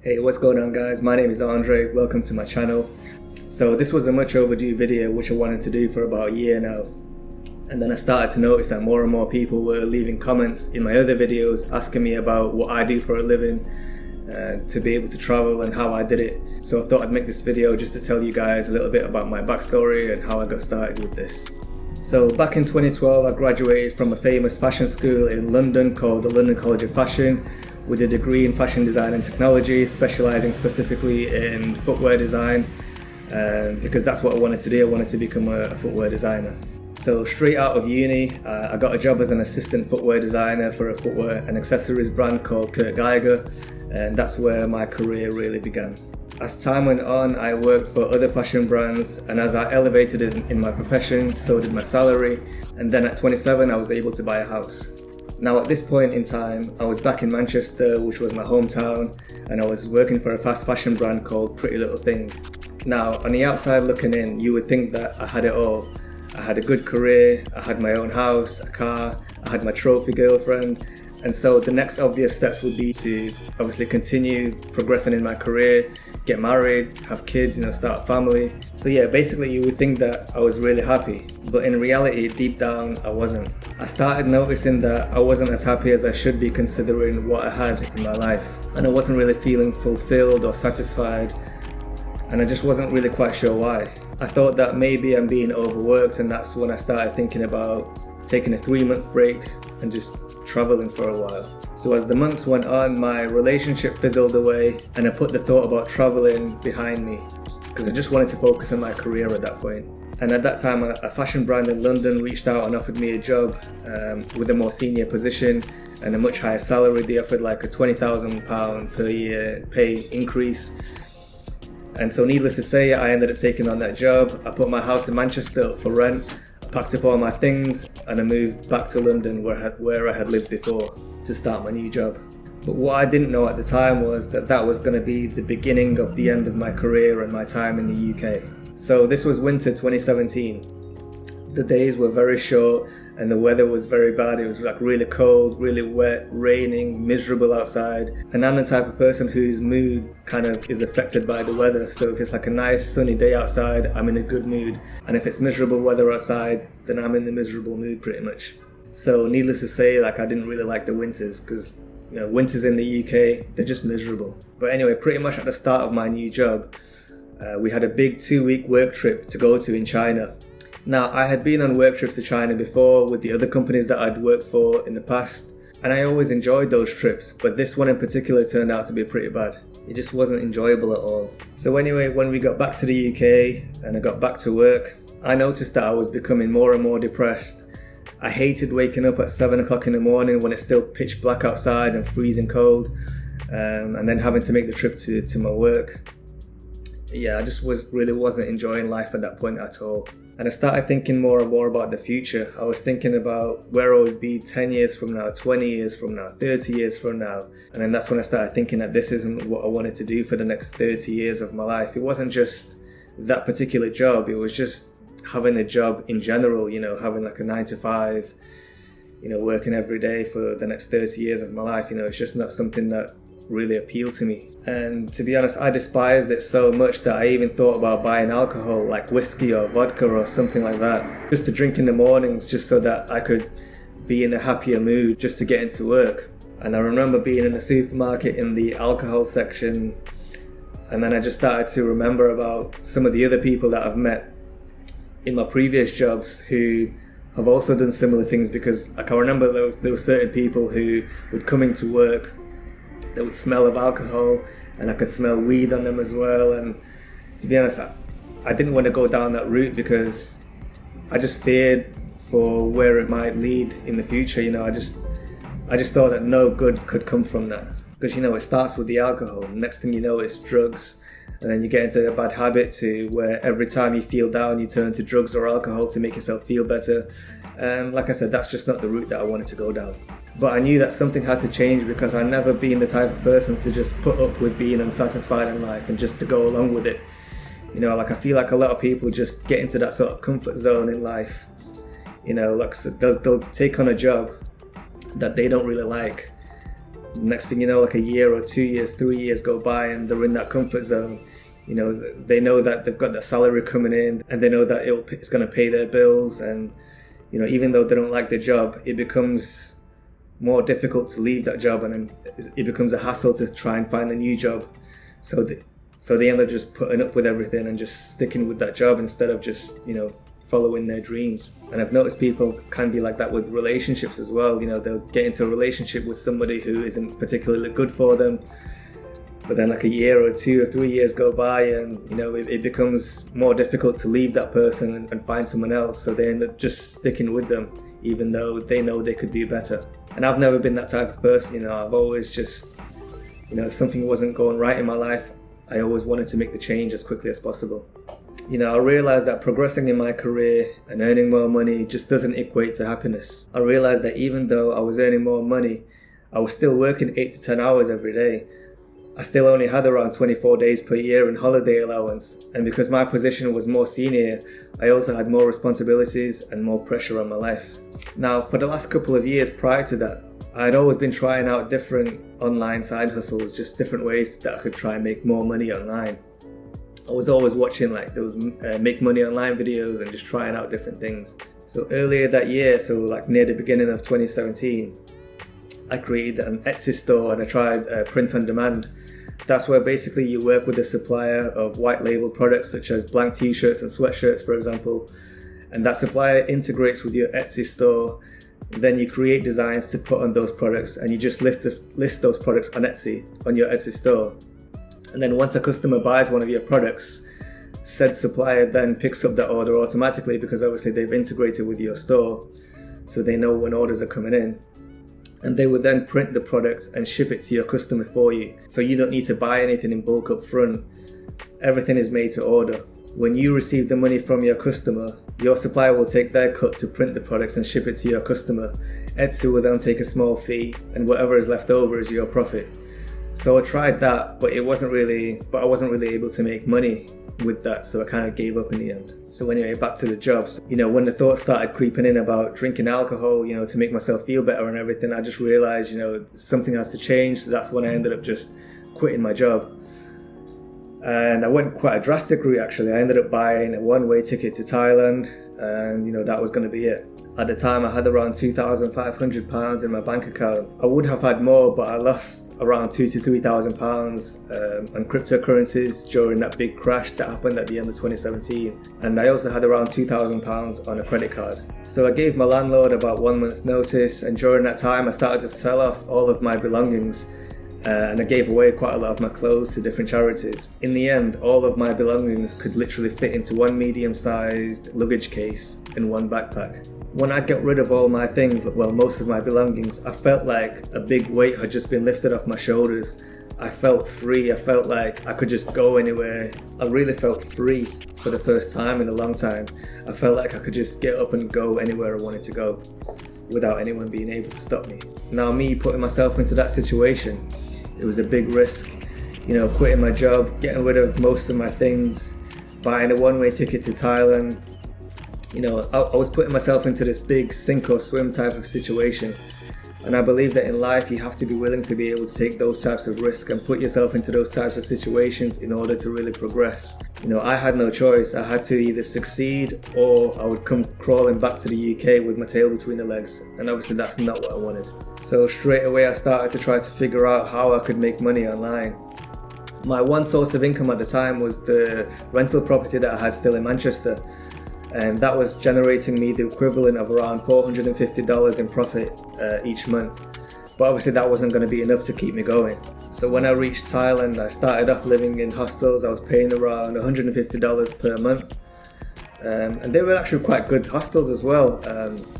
Hey, what's going on guys? My name is Andre, welcome to my channel. So this was a much overdue video which I wanted to do for about a year now. And then I started to notice that more and more people were leaving comments in my other videos asking me about what I do for a living, to be able to travel and how I did it. So I thought I'd make this video just to tell you guys a little bit about my backstory and how I got started with this. So back in 2012 I graduated from a famous fashion school in London called the London College of Fashion, with a degree in fashion design and technology, specializing specifically in footwear design, because that's what I wanted to do. I wanted to become a footwear designer. So straight out of uni, I got a job as an assistant footwear designer for a footwear and accessories brand called Kurt Geiger, and that's where my career really began. As time went on, I worked for other fashion brands, and as I elevated in my profession, so did my salary. And then at 27, I was able to buy a house. Now at this point in time, I was back in Manchester, which was my hometown, and I was working for a fast fashion brand called Pretty Little Thing. Now on the outside looking in, you would think that I had it all. I had a good career, I had my own house, a car, I had my trophy girlfriend, and so the next obvious steps would be to obviously continue progressing in my career, get married, have kids, start a family. So yeah, basically you would think that I was really happy, but in reality, deep down, I wasn't. I started noticing that I wasn't as happy as I should be considering what I had in my life, and I wasn't really feeling fulfilled or satisfied, and I just wasn't really quite sure why. I thought that maybe I'm being overworked, and that's when I started thinking about taking a 3-month break and just traveling for a while. So as the months went on, my relationship fizzled away, and I put the thought about traveling behind me because I just wanted to focus on my career at that point. And at that time, a fashion brand in London reached out and offered me a job with a more senior position and a much higher salary. They offered like a £20,000 per year pay increase. And so needless to say, I ended up taking on that job. I put my house in Manchester up for rent, I packed up all my things, and I moved back to London where I had lived before to start my new job. But what I didn't know at the time was that that was going to be the beginning of the end of my career and my time in the UK. So this was winter 2017. The days were very short and the weather was very bad. It was like really cold, really wet, raining, miserable outside. And I'm the type of person whose mood kind of is affected by the weather. So if it's like a nice sunny day outside, I'm in a good mood. And if it's miserable weather outside, then I'm in the miserable mood pretty much. So needless to say, I didn't really like the winters because winters in the UK, they're just miserable. But anyway, pretty much at the start of my new job, we had a big 2-week work trip to go to in China. Now, I had been on work trips to China before with the other companies that I'd worked for in the past, and I always enjoyed those trips, but this one in particular turned out to be pretty bad. It just wasn't enjoyable at all. So anyway, when we got back to the UK and I got back to work, I noticed that I was becoming more and more depressed. I hated waking up at 7 o'clock in the morning when it's still pitch black outside and freezing cold, and then having to make the trip to my work. Yeah, I just really wasn't enjoying life at that point at all. And I started thinking more and more about the future. I was thinking about where I would be 10 years from now, 20 years from now, 30 years from now. And then that's when I started thinking that this isn't what I wanted to do for the next 30 years of my life. It wasn't just that particular job, it was just having a job in general, having like a 9 to 5, working every day for the next 30 years of my life. It's just not something that really appealed to me. And to be honest, I despised it so much that I even thought about buying alcohol like whiskey or vodka or something like that, just to drink in the mornings, just so that I could be in a happier mood just to get into work. And I remember being in the supermarket in the alcohol section, and then I just started to remember about some of the other people that I've met in my previous jobs who have also done similar things, because I can remember there were certain people who would come into work, there was smell of alcohol, and I could smell weed on them as well. And to be honest, I didn't want to go down that route because I just feared for where it might lead in the future. I just thought that no good could come from that, because it starts with the alcohol. Next thing you know, it's drugs, and then you get into a bad habit to where every time you feel down, you turn to drugs or alcohol to make yourself feel better. And like I said, that's just not the route that I wanted to go down. But I knew that something had to change, because I've never been the type of person to just put up with being unsatisfied in life and just to go along with it. I feel like a lot of people just get into that sort of comfort zone in life. They'll take on a job that they don't really like, Next thing you know, like a year or 2 years, 3 years go by and they're in that comfort zone. They know that they've got that salary coming in and they know that it's going to pay their bills. And, even though they don't like the job, it becomes more difficult to leave that job, and then it becomes a hassle to try and find a new job. So they end up just putting up with everything and just sticking with that job instead of just, following their dreams. And I've noticed people can be like that with relationships as well. They'll get into a relationship with somebody who isn't particularly good for them, but then like a year or 2 or 3 years go by and it becomes more difficult to leave that person and find someone else. So they end up just sticking with them even though they know they could do better. And I've never been that type of person. I've always just, if something wasn't going right in my life, I always wanted to make the change as quickly as possible. I realized that progressing in my career and earning more money just doesn't equate to happiness. I realized that even though I was earning more money, I was still working 8 to 10 hours every day. I still only had around 24 days per year in holiday allowance. And because my position was more senior, I also had more responsibilities and more pressure on my life. Now, for the last couple of years prior to that, I'd always been trying out different online side hustles, just different ways that I could try and make more money online. I was always watching like those make money online videos and just trying out different things. So earlier that year, so like near the beginning of 2017, I created an Etsy store and I tried print on demand. That's where basically you work with a supplier of white label products such as blank t-shirts and sweatshirts, for example. And that supplier integrates with your Etsy store. Then you create designs to put on those products and you just list those products on Etsy, on your Etsy store. And then once a customer buys one of your products, said supplier then picks up that order automatically because obviously they've integrated with your store. So they know when orders are coming in. And they would then print the product and ship it to your customer for you. So you don't need to buy anything in bulk up front. Everything is made to order. When you receive the money from your customer, your supplier will take their cut to print the products and ship it to your customer. Etsy will then take a small fee and whatever is left over is your profit. So I tried that, but I wasn't really able to make money with that, so I kind of gave up in the end. So anyway, back to the jobs. When the thoughts started creeping in about drinking alcohol, to make myself feel better and everything, I just realized, something has to change. So that's when I ended up just quitting my job. And I went quite a drastic route actually. I ended up buying a one-way ticket to Thailand, and that was going to be it. At the time I had around £2,500 in my bank account. I would have had more, but I lost around £2,000 to £3,000 on cryptocurrencies during that big crash that happened at the end of 2017. And I also had around £2,000 on a credit card. So I gave my landlord about 1 month's notice, and during that time I started to sell off all of my belongings. And I gave away quite a lot of my clothes to different charities. In the end, all of my belongings could literally fit into one medium-sized luggage case in one backpack. When I got rid of all my things, well, most of my belongings, I felt like a big weight had just been lifted off my shoulders. I felt free. I felt like I could just go anywhere. I really felt free for the first time in a long time. I felt like I could just get up and go anywhere I wanted to go without anyone being able to stop me. Now, me putting myself into that situation, it was a big risk, quitting my job, getting rid of most of my things, buying a one-way ticket to Thailand. I was putting myself into this big sink or swim type of situation. And I believe that in life you have to be willing to be able to take those types of risks and put yourself into those types of situations in order to really progress. I had no choice. I had to either succeed or I would come crawling back to the UK with my tail between the legs. And obviously that's not what I wanted. So straight away I started to try to figure out how I could make money online. My one source of income at the time was the rental property that I had still in Manchester. And that was generating me the equivalent of around $450 in profit each month. But obviously that wasn't going to be enough to keep me going. So when I reached Thailand, I started off living in hostels. I was paying around $150 per month. And they were actually quite good hostels as well.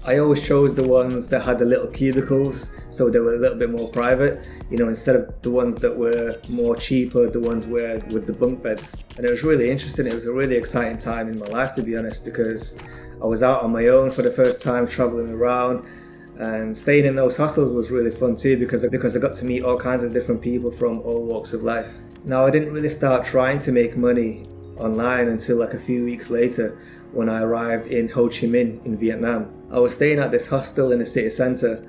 I always chose the ones that had the little cubicles, so they were a little bit more private, instead of the ones that were more cheaper, the ones with the bunk beds. And it was really interesting. It was a really exciting time in my life, to be honest, because I was out on my own for the first time, traveling around, and staying in those hostels was really fun too, because I got to meet all kinds of different people from all walks of life. Now, I didn't really start trying to make money online until like a few weeks later when I arrived in Ho Chi Minh in Vietnam. I was staying at this hostel in the city centre,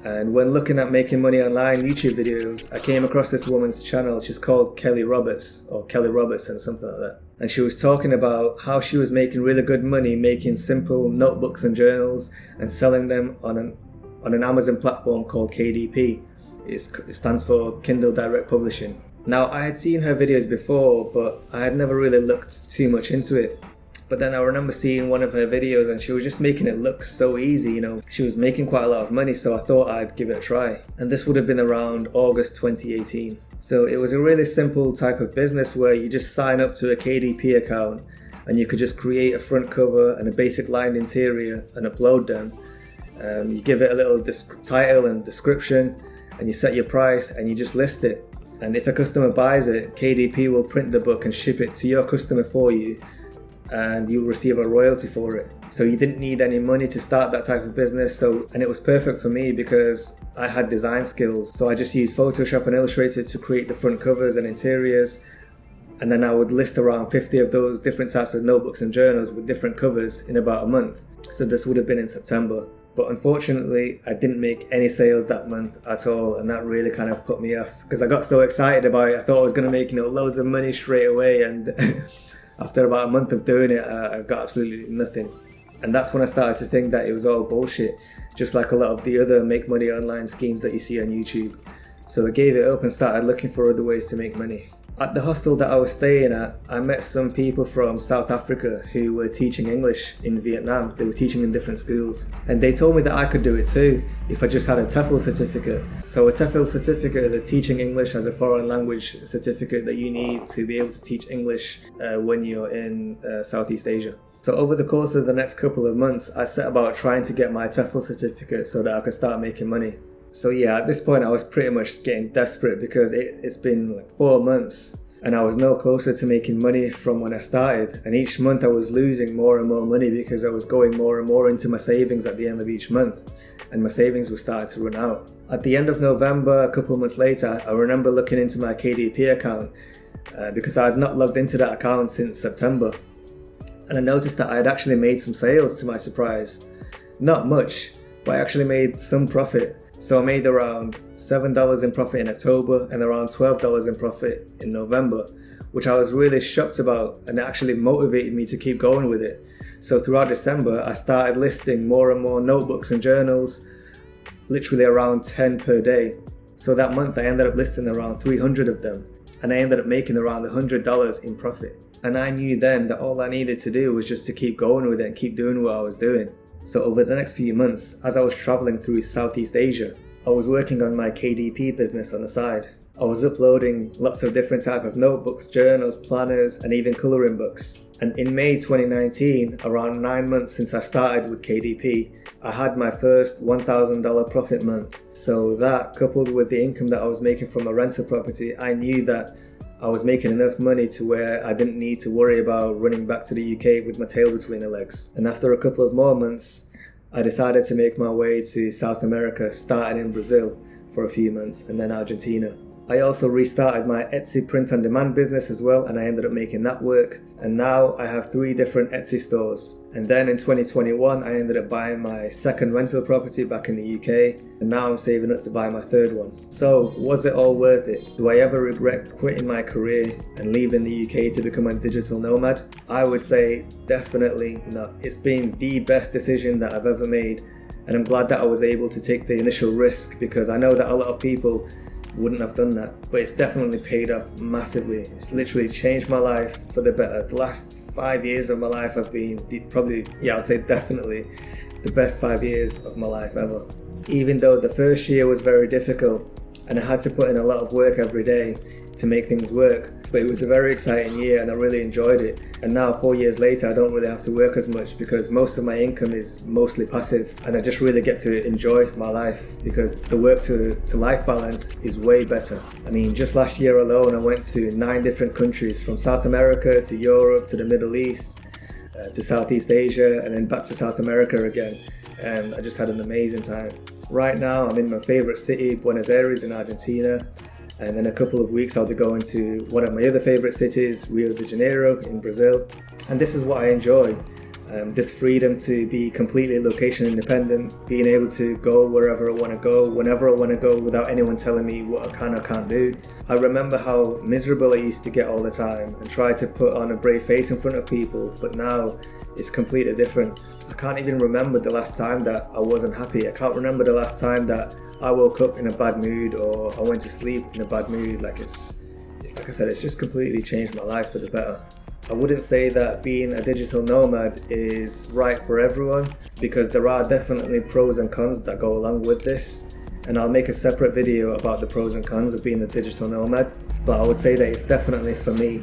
And when looking at making money online YouTube videos, I came across this woman's channel. She's called Kelly Roberts, or Kelly Robertson, something like that. And she was talking about how she was making really good money making simple notebooks and journals and selling them on an Amazon platform called KDP. It stands for Kindle Direct Publishing. Now, I had seen her videos before, but I had never really looked too much into it. But then I remember seeing one of her videos and she was just making it look so easy, you know. She was making quite a lot of money, so I thought I'd give it a try. And this would have been around August 2018. So it was a really simple type of business where you just sign up to a KDP account and you could just create a front cover and a basic lined interior and upload them. You give it a little title and description and you set your price and you just list it. And if a customer buys it, KDP will print the book and ship it to your customer for you, and you'll receive a royalty for it. So you didn't need any money to start that type of business. And it was perfect for me because I had design skills. So I just used Photoshop and Illustrator to create the front covers and interiors. And then I would list around 50 of those different types of notebooks and journals with different covers in about a month. So this would have been in September. But unfortunately, I didn't make any sales that month at all. And that really kind of put me off because I got so excited about it. I thought I was going to make, loads of money straight away. And after about a month of doing it, I got absolutely nothing. And that's when I started to think that it was all bullshit, just like a lot of the other make money online schemes that you see on YouTube. So I gave it up and started looking for other ways to make money. At the hostel that I was staying at, I met some people from South Africa who were teaching English in Vietnam. They were teaching in different schools. And they told me that I could do it too if I just had a TEFL certificate. So a TEFL certificate is a teaching English as a foreign language certificate that you need to be able to teach English when you're in Southeast Asia. So over the course of the next couple of months, I set about trying to get my TEFL certificate so that I could start making money. So yeah, at this point I was pretty much getting desperate because it's been like 4 months and I was no closer to making money from when I started. And each month I was losing more and more money because I was going more and more into my savings at the end of each month. And my savings were starting to run out. At the end of November, a couple of months later, I remember looking into my KDP account because I had not logged into that account since September. And I noticed that I had actually made some sales to my surprise. Not much, but I actually made some profit. So I made around $7 in profit in October and around $12 in profit in November, which I was really shocked about, and it actually motivated me to keep going with it. So throughout December, I started listing more and more notebooks and journals, literally around 10 per day. So that month I ended up listing around 300 of them, and I ended up making around $100 in profit. And I knew then that all I needed to do was just to keep going with it and keep doing what I was doing. So over the next few months, as I was traveling through Southeast Asia, I was working on my KDP business on the side. I was uploading lots of different types of notebooks, journals, planners, and even coloring books. And in May 2019, around 9 months since I started with KDP, I had my first $1,000 profit month. So that, coupled with the income that I was making from a rental property, I knew that I was making enough money to where I didn't need to worry about running back to the UK with my tail between the legs. And after a couple of more months, I decided to make my way to South America, starting in Brazil for a few months and then Argentina. I also restarted my Etsy print-on-demand business as well, and I ended up making that work. And now I have 3 different Etsy stores. And then in 2021, I ended up buying my second rental property back in the UK, and now I'm saving up to buy my third one. So, was it all worth it? Do I ever regret quitting my career and leaving the UK to become a digital nomad? I would say definitely not. It's been the best decision that I've ever made, and I'm glad that I was able to take the initial risk, because I know that a lot of people wouldn't have done that, but it's definitely paid off massively. It's literally changed my life for the better. The last 5 years of my life have been I'd say definitely the best 5 years of my life ever. Even though the first year was very difficult and I had to put in a lot of work every day to make things work, but it was a very exciting year and I really enjoyed it. And now 4 years later, I don't really have to work as much because most of my income is mostly passive, and I just really get to enjoy my life because the work to life balance is way better. I mean, just last year alone, I went to 9 different countries, from South America to Europe to the Middle East to Southeast Asia, and then back to South America again. And I just had an amazing time. Right now, I'm in my favorite city, Buenos Aires in Argentina. And in a couple of weeks, I'll be going to one of my other favorite cities, Rio de Janeiro in Brazil. And this is what I enjoy. This freedom to be completely location independent, being able to go wherever I want to go, whenever I want to go, without anyone telling me what I can or can't do. I remember how miserable I used to get all the time and try to put on a brave face in front of people, but now it's completely different. I can't even remember the last time that I wasn't happy. I can't remember the last time that I woke up in a bad mood or I went to sleep in a bad mood. Like I said, it's just completely changed my life for the better. I wouldn't say that being a digital nomad is right for everyone, because there are definitely pros and cons that go along with this, and I'll make a separate video about the pros and cons of being a digital nomad. But I would say that it's definitely for me,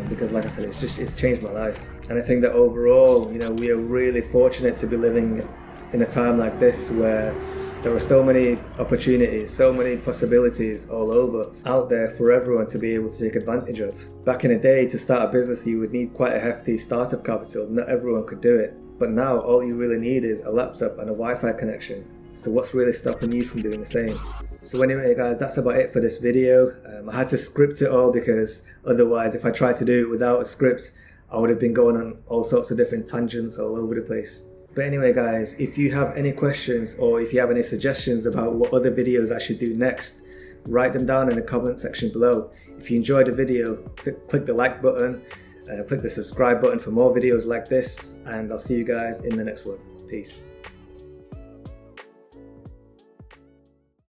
because like I said, it's changed my life. And I think that overall, we are really fortunate to be living in a time like this where there are so many opportunities, so many possibilities all over out there for everyone to be able to take advantage of. Back in the day, to start a business, you would need quite a hefty startup capital. Not everyone could do it. But now all you really need is a laptop and a Wi-Fi connection. So what's really stopping you from doing the same? So anyway guys, that's about it for this video. I had to script it all, because otherwise if I tried to do it without a script, I would have been going on all sorts of different tangents all over the place. But anyway guys, if you have any questions or if you have any suggestions about what other videos I should do next, write them down in the comment section below. If you enjoyed the video, click the like button, click the subscribe button for more videos like this, and I'll see you guys in the next one. Peace.